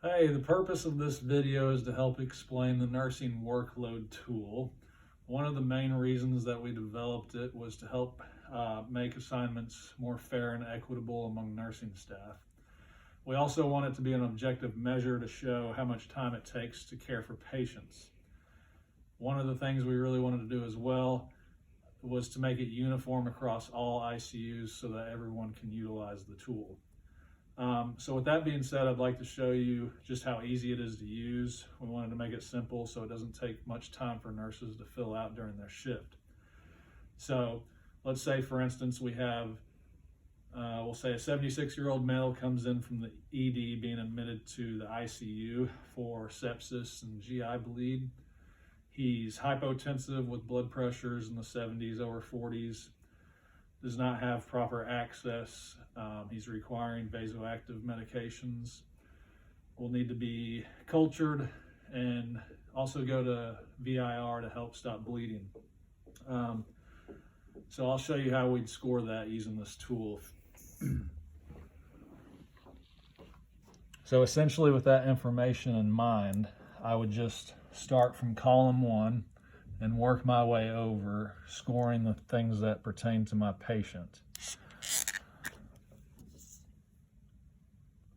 Hey, the purpose of this video is to help explain the nursing workload tool. One of the main reasons that we developed it was to help make assignments more fair and equitable among nursing staff. We also want it to be an objective measure to show how much time it takes to care for patients. One of the things we really wanted to do as well was to make it uniform across all ICUs so that everyone can utilize the tool. So with that being said, I'd like to show you just how easy it is to use. We wanted to make it simple so it doesn't take much time for nurses to fill out during their shift. So let's say, for instance, we have, we'll say a 76-year-old male comes in from the ED being admitted to the ICU for sepsis and GI bleed. He's hypotensive with blood pressures in the 70s, over 40s. Does not have proper access. He's requiring vasoactive medications. Will need to be cultured and also go to VIR to help stop bleeding. So I'll show you how we'd score that using this tool. So essentially with that information in mind, I would just start from column 1 and work my way over, scoring the things that pertain to my patient.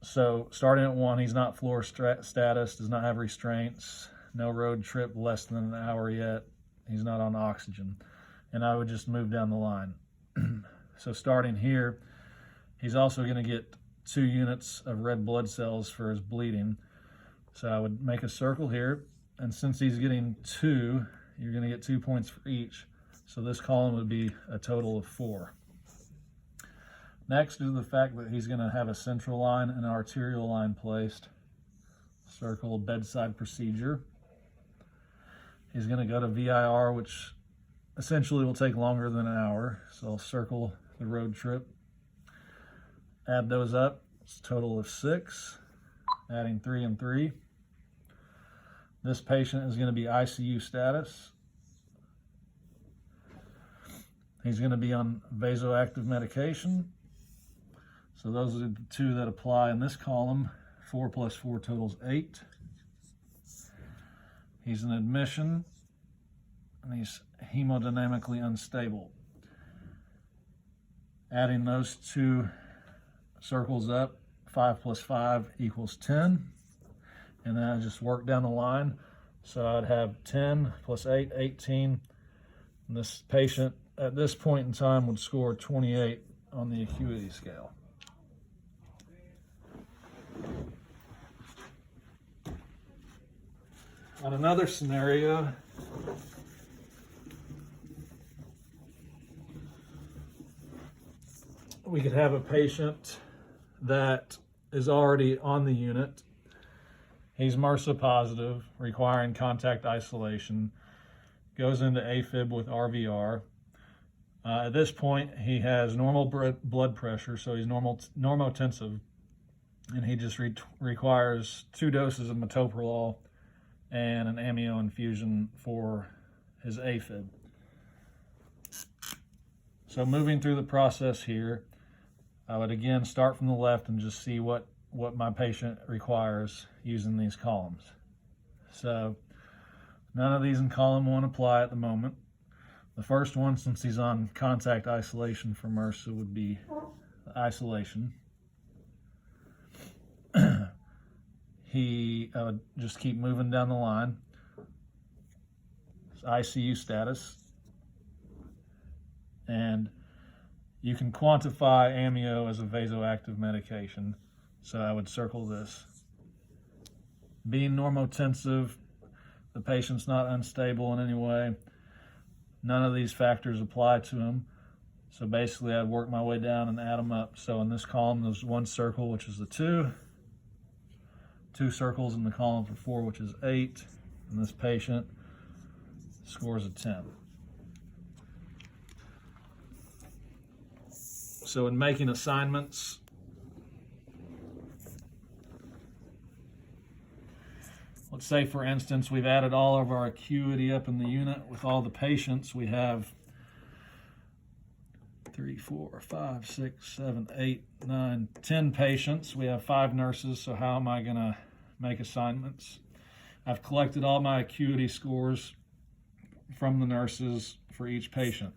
So starting at 1, he's not floor status, does not have restraints, no road trip less than an hour yet, he's not on oxygen. And I would just move down the line. So starting here, he's also going to get 2 units of red blood cells for his bleeding. So I would make a circle here, and since he's getting 2, you're going to get 2 points for each. So this column would be a total of 4. Next is the fact that he's going to have a central line and an arterial line placed. Circle bedside procedure. He's going to go to VIR, which essentially will take longer than an hour. So I'll circle the road trip. Add those up. It's a total of 6. Adding 3 and 3. This patient is going to be ICU status. He's going to be on vasoactive medication. So those are the 2 that apply in this column. 4 plus 4 totals 8. He's in admission, and he's hemodynamically unstable. Adding those 2 circles up, 5 plus 5 equals 10. And then I just work down the line. So I'd have 10 plus 8, 18. And this patient at this point in time would score 28 on the acuity scale. On another scenario, we could have a patient that is already on the unit. He's MRSA positive, requiring contact isolation, goes into AFib with RVR. At this point, he has normal blood pressure, so he's normotensive, and he just requires 2 doses of metoprolol and an amio infusion for his AFib. So moving through the process here, I would again start from the left and just see what my patient requires using these columns. So none of these in column 1 apply at the moment. The first one, since he's on contact isolation for MRSA, would be isolation. I would just keep moving down the line. It's ICU status. And you can quantify amio as a vasoactive medication. So I would circle this. Being normotensive, the patient's not unstable in any way. None of these factors apply to him. So basically I'd work my way down and add them up. So in this column, there's 1 circle, which is the 2. 2 circles in the column for 4, which is 8. And this patient scores a 10. So in making assignments, let's say, for instance, we've added all of our acuity up in the unit with all the patients. We have 3, 4, 5, 6, 7, 8, 9, 10 patients. We have 5 nurses, so how am I going to make assignments. I've collected all my acuity scores from the nurses for each patient.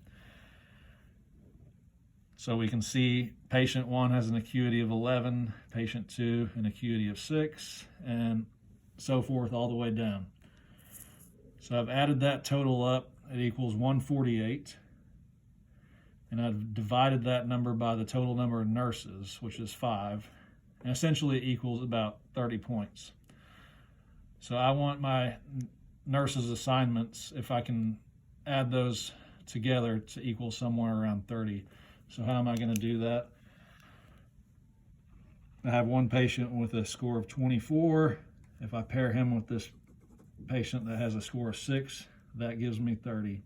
So we can see patient 1 has an acuity of 11, patient 2 an acuity of 6, and so forth all the way down. So I've added that total up, it equals 148, and I've divided that number by the total number of nurses, which is 5, and essentially it equals about 30 points. So I want my nurses' assignments, if I can add those together, to equal somewhere around 30. So how am I going to do that? I have one patient with a score of 24. If I pair him with this patient that has a score of 6, that gives me 30.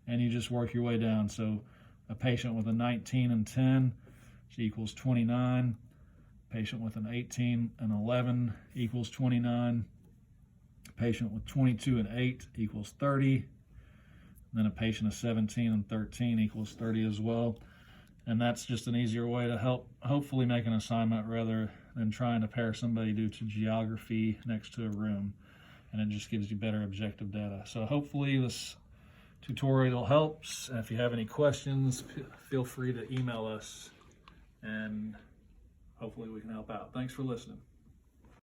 And you just work your way down. So a patient with a 19 and 10 equals 29. Patient with an 18 and 11 equals 29. Patient with 22 and 8 equals 30. And then a patient of 17 and 13 equals 30 as well. And that's just an easier way to hopefully make an assignment rather than trying to pair somebody due to geography next to a room. And it just gives you better objective data. So hopefully this tutorial helps. And if you have any questions, feel free to email us and hopefully we can help out. Thanks for listening.